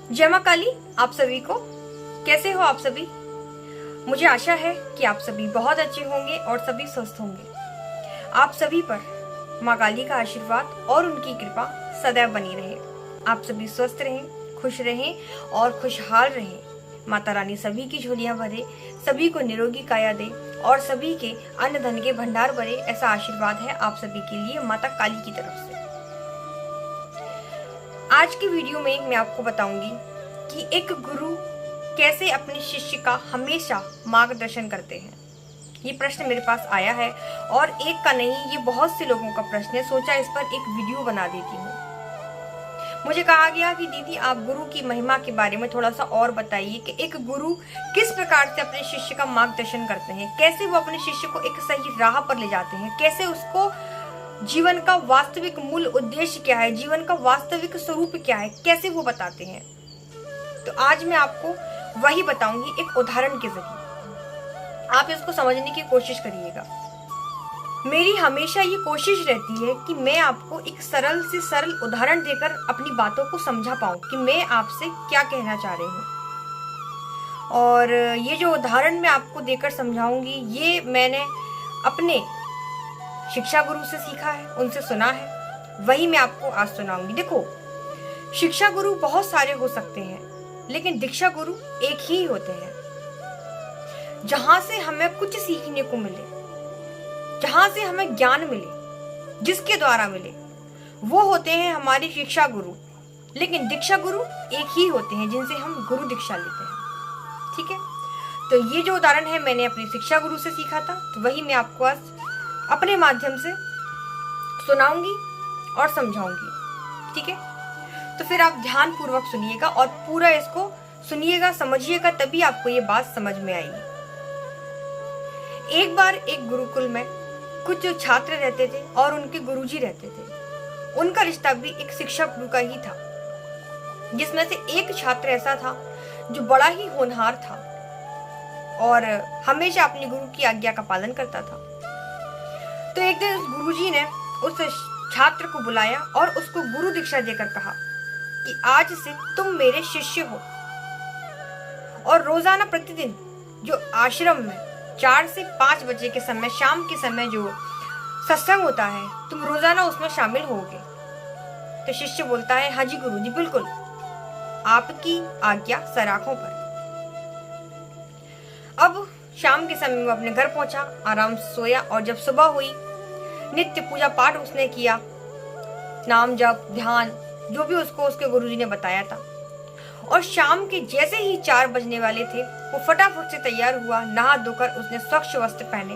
जय मां काली। आप सभी को कैसे हो आप सभी। मुझे आशा है कि आप सभी बहुत अच्छे होंगे और सभी स्वस्थ होंगे। आप सभी पर मां काली का आशीर्वाद और उनकी कृपा सदैव बनी रहे। आप सभी स्वस्थ रहें, खुश रहें और खुशहाल रहें। माता रानी सभी की झोलियां भरे, सभी को निरोगी काया दे और सभी के अन्न धन के भंडार भरे, ऐसा आशीर्वाद है आप सभी के लिए माता काली की तरफ से। आज की वीडियो में मैं आपको बताऊंगी कि एक गुरु कैसे अपने शिष्य का हमेशा मार्गदर्शन करते हैं। ये प्रश्न मेरे पास आया है और एक का नहीं, ये बहुत से लोगों का प्रश्न है। सोचा इस पर एक वीडियो बना देती हूँ। मुझे कहा गया कि दीदी आप गुरु की महिमा के बारे में थोड़ा सा और बताइए कि एक गुरु किस प्रकार से अपने शिष्य का मार्गदर्शन करते हैं, कैसे वो अपने शिष्य को एक सही राह पर ले जाते हैं, कैसे उसको जीवन का वास्तविक मूल उद्देश्य क्या है, जीवन का वास्तविक स्वरूप क्या है, कैसे वो बताते हैं। तो आज मैं आपको वही बताऊंगी एक उदाहरण के जरिए। आप इसको समझने की कोशिश करिएगा। मेरी हमेशा ये कोशिश रहती है कि मैं आपको एक सरल से सरल उदाहरण देकर अपनी बातों को समझा पाऊं कि मैं आपसे क्या कहना चाह रही हूँ। और ये जो उदाहरण मैं आपको देकर समझाऊंगी, ये मैंने अपने शिक्षा गुरु से सीखा है, उनसे सुना है, वही मैं आपको आज सुनाऊंगी। देखो, शिक्षा गुरु बहुत सारे हो सकते हैं, लेकिन दीक्षा गुरु एक ही होते हैं। जहां से हमें कुछ सीखने को मिले, जहां से हमें ज्ञान मिले, जिसके द्वारा मिले, वो होते हैं हमारे शिक्षा गुरु। लेकिन दीक्षा गुरु एक ही होते हैं जिनसे हम गुरु दीक्षा लेते हैं। ठीक है, तो ये जो उदाहरण है मैंने अपने शिक्षा गुरु से सीखा था, तो वही मैं आपको आज अपने माध्यम से सुनाऊंगी और समझाऊंगी। ठीक है, तो फिर आप ध्यान पूर्वक सुनिएगा और पूरा इसको सुनिएगा, समझिएगा, तभी आपको ये बात समझ में आएगी। एक बार एक गुरुकुल में कुछ छात्र रहते थे और उनके गुरुजी रहते थे। उनका रिश्ता भी एक शिक्षा गुरु का ही था, जिसमें से एक छात्र ऐसा था जो बड़ा ही होनहार था और हमेशा अपने गुरु की आज्ञा का पालन करता था। तो एक दिन उस गुरुजी ने उस छात्र को बुलाया और उसको गुरु दीक्षा देकर कहा कि आज से तुम मेरे शिष्य हो और रोजाना प्रतिदिन जो आश्रम में 4 से 5 बजे के समय, शाम के समय जो सत्संग होता है, तुम रोजाना उसमें शामिल होगे। तो शिष्य बोलता है, हाँ जी गुरुजी, बिल्कुल, आपकी आज्ञा सराखों पर। अब शाम के समय वो अपने घर पहुंचा, आराम से सोया और जब सुबह हुई, नित्य पूजा पाठ उसने किया, नाम जप ध्यान जो भी उसको उसके गुरुजी ने बताया था। और शाम के जैसे ही 4 बजने वाले थे, वो फटाफट से तैयार हुआ, नहा धोकर उसने स्वच्छ वस्त्र पहने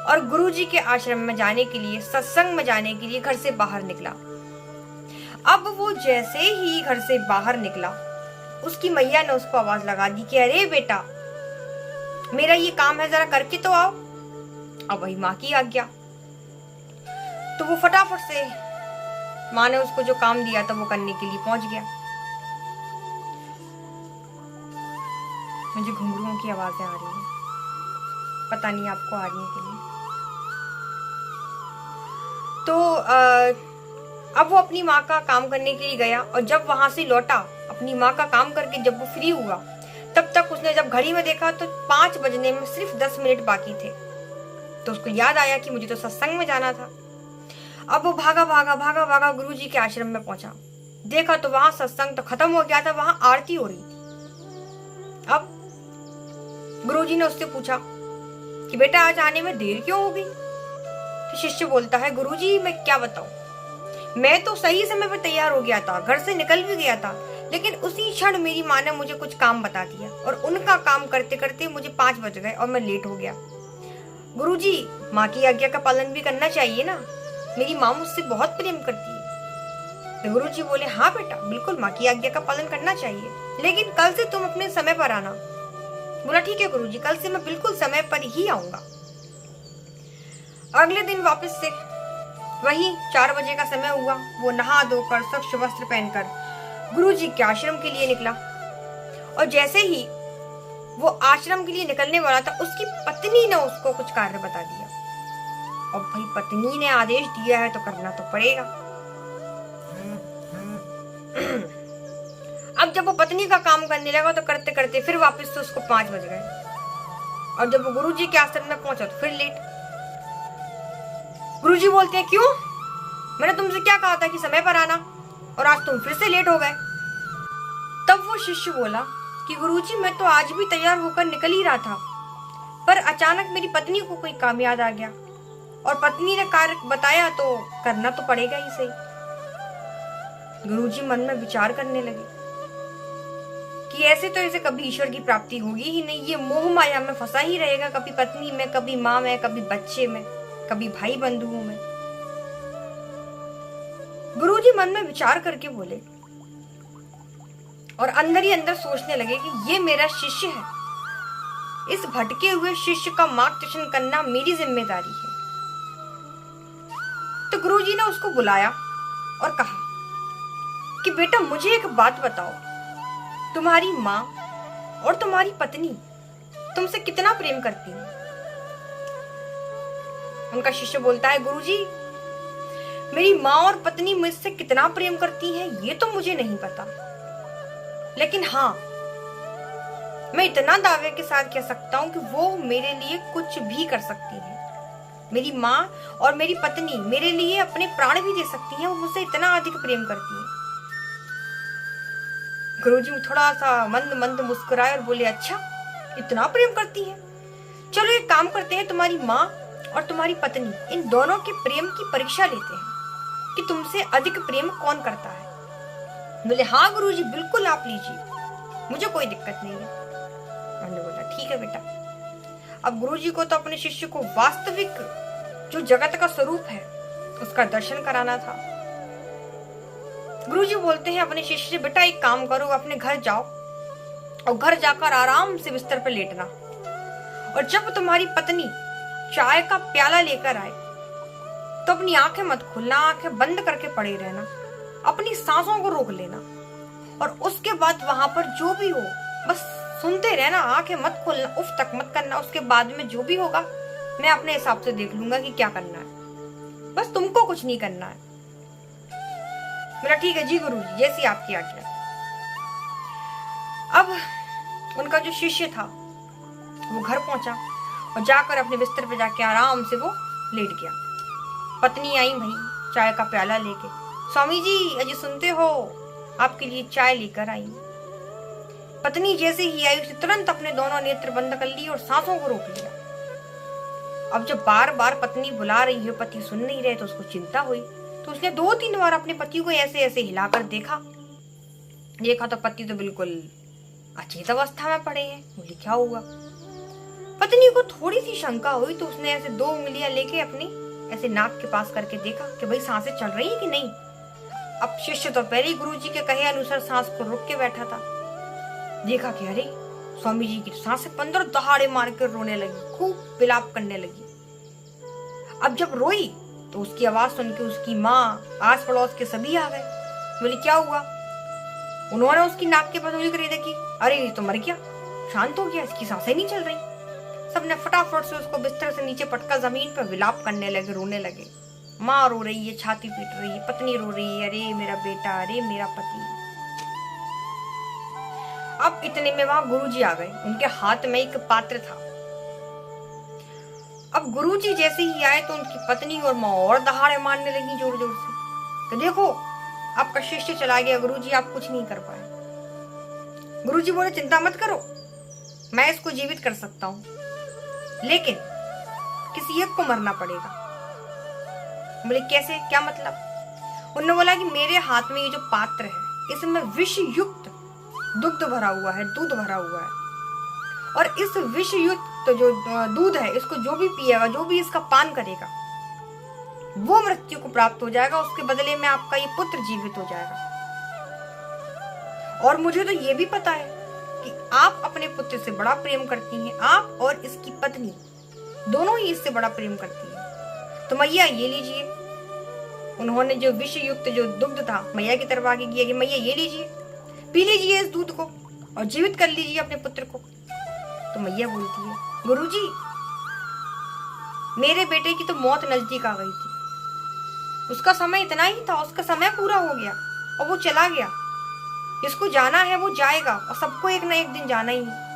और गुरुजी के आश्रम में जाने के लिए, सत्संग में जाने के लिए घर से बाहर निकला। अब वो जैसे ही घर से बाहर निकला, उसकी मैया ने उसको आवाज लगा दी कि अरे बेटा, मेरा ये काम है, जरा करके तो आओ। अब वही माँ की आज्ञा। तो वो फटाफट से माँ ने उसको जो काम दिया था वो करने के लिए पहुंच गया। मुझे घुंघरुओं की आवाजें आ रही हैं, पता नहीं आपको आ रही है कि नहीं। तो अब वो अपनी माँ का काम करने के लिए गया और जब वहां से लौटा, अपनी माँ का काम करके जब वो फ्री हुआ, तब तक उसने जब घड़ी में देखा तो 5 बजने में सिर्फ 10 मिनट बाकी थे। तो उसको याद आया कि मुझे तो सत्संग में जाना था। अब वो भागा भागा भागा भागा गुरुजी के आश्रम में पहुंचा। देखा तो वहां सत्संग तो खत्म हो गया था, वहां आरती हो रही थी। अब गुरुजी ने उससे पूछा कि बेटा आज आने में देर क्यों हो गई। तो शिष्य बोलता है, गुरुजी मैं क्या बताऊं, मैं तो सही समय पर तैयार हो गया था, घर से निकल भी गया था, लेकिन उसी क्षण मेरी माँ ने मुझे कुछ काम बता दिया और उनका काम करते करते मुझे 5 बज गए और मैं लेट हो गया। गुरुजी, माँ की आज्ञा का पालन भी करना चाहिए ना, मेरी माँ मुझसे बहुत प्रेम करती है। तो गुरुजी बोले, हाँ बेटा, बिल्कुल माँ की आज्ञा का पालन करना चाहिए, लेकिन कल से तुम अपने समय पर आना। बोला, ठीक है गुरुजी, कल से मैं बिल्कुल समय पर ही आऊंगा। अगले दिन वापस से वही 4 बजे का समय हुआ। वो नहा धोकर स्वच्छ वस्त्र पहनकर गुरुजी के आश्रम के लिए निकला और जैसे ही वो आश्रम के लिए निकलने वाला था, उसकी पत्नी ने उसको कुछ कार्य बता दिया। और भाई, पत्नी ने आदेश दिया है तो करना तो पड़ेगा। जब वो पत्नी का काम करने लगा तो करते करते फिर वापस से उसको 5 बज गए, और जब वो गुरुजी के आश्रम में पहुंचा तो फिर लेट। गुरुजी बोलते हैं क्यों, मैंने तुमसे क्या कहा था कि समय पर आना, और आज तुम फिर से लेट हो गए। तब वो शिष्य बोला कि गुरुजी मैं तो आज भी तैयार होकर निकल ही रहा था, पर अचानक मेरी पत्नी को कोई काम याद आ गया, और पत्नी ने कार्य बताया तो करना तो पड़ेगा ही सही। गुरुजी मन में विचार करने लगे कि ऐसे तो इसे कभी ईश्वर की प्राप्ति होगी ही नहीं, ये मोह माया में फंसा ही रहेगा, कभी पत्नी में, कभी माँ में, कभी बच्चे में, कभी भाई बंधुओं में। गुरुजी मन में विचार करके बोले और अंदर ही अंदर सोचने लगे कि ये मेरा शिष्य है, इस भटके हुए शिष्य का मार्गदर्शन करना मेरी जिम्मेदारी है। तो गुरुजी ने उसको बुलाया और कहा कि बेटा मुझे एक बात बताओ, तुम्हारी माँ और तुम्हारी पत्नी तुमसे कितना प्रेम करती है? उनका शिष्य बोलता है गुरुजी मेरी माँ और पत्नी मुझसे कितना प्रेम करती हैं ये तो मुझे नहीं पता, लेकिन हाँ मैं इतना दावे के साथ कह सकता हूं कि वो मेरे लिए कुछ भी कर सकती है। मेरी माँ और मेरी पत्नी मेरे लिए अपने प्राण भी दे सकती हैं, वो मुझसे इतना अधिक प्रेम करती है। गुरुजी थोड़ा सा मंद मंद मुस्कुराए और बोले अच्छा इतना प्रेम करती है, चलो एक काम करते हैं, तुम्हारी माँ और तुम्हारी पत्नी इन दोनों के प्रेम की परीक्षा लेते हैं कि तुमसे अधिक प्रेम कौन करता है। बोले हाँ गुरुजी बिल्कुल आप लीजिए, मुझे कोई दिक्कत नहीं है। उन्होंने बोला ठीक है बेटा। अब गुरुजी को तो अपने शिष्य को वास्तविक जो जगत का स्वरूप है उसका दर्शन कराना था। गुरुजी बोलते हैं अपने शिष्य से बेटा एक काम करो, अपने घर जाओ और घर जाकर आराम से बिस्तर पर लेटना, और जब तुम्हारी पत्नी चाय का प्याला लेकर आए तो अपनी आंखें मत खोलना, आंखें बंद करके पड़े रहना, अपनी सांसों को रोक लेना, और उसके बाद वहां पर जो भी हो बस सुनते रहना, आंखें मत खोलना, उफ तक मत करना। उसके बाद में जो भी होगा मैं अपने हिसाब से देख लूंगा कि क्या करना है, बस तुमको कुछ नहीं करना है। मेरा ठीक है जी गुरुजी जैसी आपकी आज्ञा। अब उनका जो शिष्य था वो घर पहुंचा और जाकर अपने बिस्तर पे जाके आराम से वो लेट गया। पत्नी आई भाई चाय का प्याला लेके, स्वामी जी अजी सुनते हो आपके लिए चाय लेकर आई। पत्नी जैसे ही आई उसने तुरंत अपने दोनों नेत्र बंद कर लिए और सांसों को रोक लिया। अब जब बार बार पत्नी बुला रही है, पति सुन नहीं रहे, तो उसको चिंता हुई, तो उसने 2-3 बार अपने पति को ऐसे ऐसे हिलाकर देखा तो पति तो बिल्कुल अचेत अवस्था में पड़े हैं। बोली क्या हुआ? पत्नी को थोड़ी सी शंका हुई तो उसने ऐसे 2 उंगलियां लेके अपनी ऐसे नाक के पास करके देखा कि भाई सांसें चल रही है कि नहीं। अब शिष्य तो पहले ही गुरुजी के कहे अनुसार सांस को रोक के बैठा था। देखा कि अरे स्वामी जी की सांसें 15 दहाड़े मार कर रोने लगी, खूब विलाप करने लगी। अब जब रोई तो उसकी आवाज सुन के उसकी माँ, आस पड़ोस के सभी आ गए। बोली क्या हुआ? उन्होंने उसकी नाक के पास उंगली करी, देखी अरे ये तो मर गया, शांत हो गया, इसकी सांसें नहीं चल रही। सबने फटाफट से उसको बिस्तर से नीचे पटका जमीन पर विलाप करने लगे, रोने लगे। माँ रो रही है, छाती पीट रही है, पत्नी रो रही है, अरे मेरा बेटा, अरे मेरा पति। अब इतने में वहां गुरुजी आ गए, उनके हाथ में एक पात्र था। अब गुरुजी जैसे ही आए तो उनकी पत्नी और माँ और दहाड़े मारने लगी जोर जोर से कि देखो आपका शिष्य चला गया गुरुजी, आप कुछ नहीं कर पाए। गुरुजी बोले चिंता मत करो, मैं इसको जीवित कर सकता हूँ, लेकिन किसी एक को मरना पड़ेगा। बोले कैसे, क्या मतलब? उन्होंने बोला कि मेरे हाथ में ये जो पात्र है इसमें विष युक्त दुग्ध भरा हुआ है, दूध भरा हुआ है, और इस विष युक्त जो दूध है इसको जो भी पिएगा, जो भी इसका पान करेगा वो मृत्यु को प्राप्त हो जाएगा, उसके बदले में आपका ये पुत्र जीवित हो जाएगा। और मुझे तो ये भी पता है कि आप अपने पुत्र से बड़ा प्रेम करती हैं, आप और इसकी पत्नी दोनों ही इससे बड़ा प्रेम करती हैं, तो मैया ये लीजिए। उन्होंने जो विष युक्त जो दुग्ध था मैया की तरफ आगे किया कि मैया ये लीजिए, पी लीजिए इस दूध को और जीवित कर लीजिए अपने पुत्र को। तो मैया बोलती है गुरुजी मेरे बेटे की तो मौत नजदीक आ गई थी, उसका समय इतना ही था, उसका समय पूरा हो गया और वो चला गया, जिसको जाना है वो जाएगा और सबको एक ना एक दिन जाना ही है।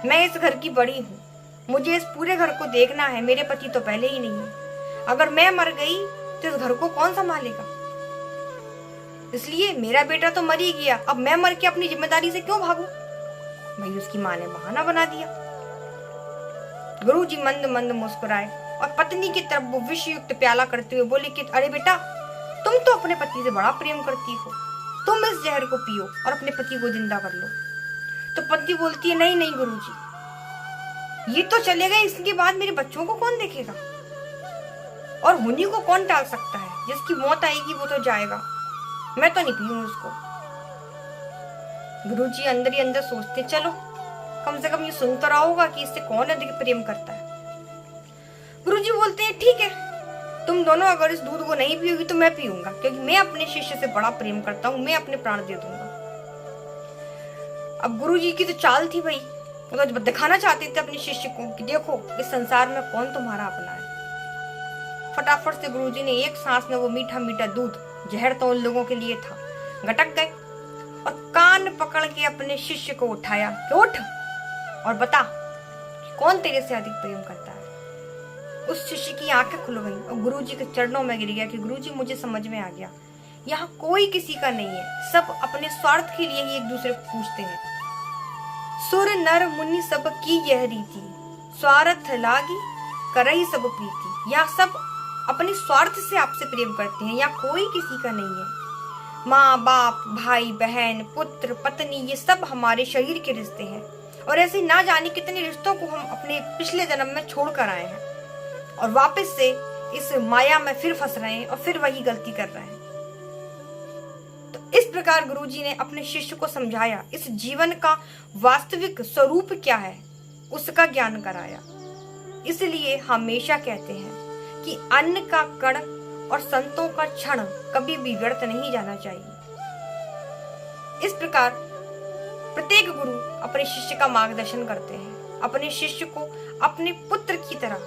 मैं इस घर की बड़ी हूँ, मुझे इस पूरे घर को देखना है। मेरे पति तो पहले ही नहीं है। अगर मैं मर गई तो इस घर को कौन संभालेगा? इसलिए मेरा बेटा तो मर ही गया, अब मैं मर के अपनी जिम्मेदारी से क्यों भागूं? भाई उसकी माँ ने बहाना बना दिया। गुरुजी मंद मंद मुस्कुराए और पत्नी की तरफ वो विष युक्त प्याला करते हुए बोले कि अरे बेटा, तुम तो अपने पति से बड़ा प्रेम करती हो, तुम इस जहर को पियो और अपने पति को जिंदा कर लो। तो पत्नी बोलती है नहीं नहीं गुरुजी, ये तो चले गए, इसके बाद मेरे बच्चों को कौन देखेगा? और होनी को कौन टाल सकता है? जिसकी मौत आएगी वो तो जाएगा, मैं तो नहीं पीऊँ उसको। गुरुजी अंदर ही अंदर सोचते चलो कम से कम ये सुन तो रहा होगा कि इससे कौन अधिक प्रेम करता है। गुरुजी बोलते हैं ठीक है, तुम दोनों अगर इस दूध को नहीं पियोगी तो मैं पीऊंगा, क्योंकि मैं अपने शिष्य से बड़ा प्रेम करता हूँ, मैं अपने प्राण दे दूंगा। अब गुरुजी की तो चाल थी भाई, वो तो दिखाना चाहते थे अपने शिष्य को कि देखो इस संसार में कौन तुम्हारा अपना है। फटाफट से गुरुजी ने एक सांस में वो मीठा मीठा दूध, जहर तो उन लोगों के लिए था, गटक गए और कान पकड़ के अपने शिष्य को उठाया कि उठ और बता कौन तेरे से अधिक प्रेम करता है। उस शिष्य की आंखें खुल गई और गुरुजी के चरणों में गिर गया कि गुरुजी मुझे समझ में आ गया, यहाँ कोई किसी का नहीं है, सब अपने स्वार्थ के लिए ही एक दूसरे को पूछते हैं। सुर नर मुनि सब की यह रीति, स्वार्थ लागी करई सब प्रीति। यहाँ सब अपने स्वार्थ से आपसे प्रेम करते हैं, यहाँ कोई किसी का नहीं है। माँ बाप, भाई बहन, पुत्र पत्नी, ये सब हमारे शरीर के रिश्ते हैं और ऐसे ना जाने कितने रिश्तों को हम अपने पिछले जन्म में छोड़ कर आए हैं और वापस से इस माया में फिर फंस रहे हैं और फिर वही गलती कर रहे हैं। तो इस प्रकार गुरुजी ने अपने शिष्य को समझाया, इस जीवन का वास्तविक स्वरूप क्या है उसका ज्ञान कराया। इसलिए हमेशा कहते हैं कि अन्न का कण और संतों का क्षण कभी भी व्यर्थ नहीं जाना चाहिए। इस प्रकार प्रत्येक गुरु अपने शिष्य का मार्गदर्शन करते हैं, अपने शिष्य को अपने पुत्र की तरह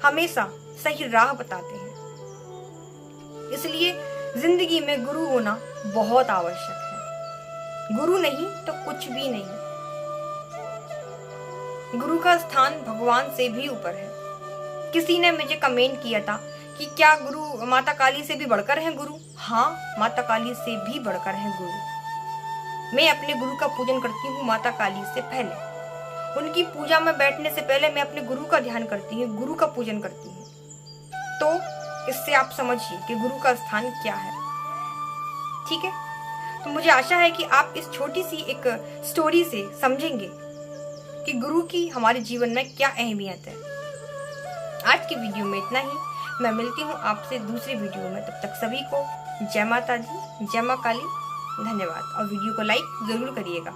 हमेशा सही राह बताते हैं। इसलिए जिंदगी में गुरु होना बहुत आवश्यक है। गुरु नहीं तो कुछ भी नहीं। गुरु का स्थान भगवान से भी ऊपर है। किसी ने मुझे कमेंट किया था कि क्या गुरु माता काली से भी बढ़कर हैं गुरु? हाँ, माता काली से भी बढ़कर हैं गुरु। मैं अपने गुरु का पूजन करती हूँ माता काली से पहले। उनकी पूजा में बैठने से पहले मैं अपने गुरु का ध्यान करती हूँ, गुरु का पूजन करती हूँ। तो इससे आप समझिए कि गुरु का स्थान क्या है। ठीक है, तो मुझे आशा है कि आप इस छोटी सी एक स्टोरी से समझेंगे कि गुरु की हमारे जीवन में क्या अहमियत है। आज की वीडियो में इतना ही। मैं मिलती हूँ आपसे दूसरी वीडियो में। तब तक सभी को जय माता दी, जय माँ काली, धन्यवाद। और वीडियो को लाइक जरूर करिएगा।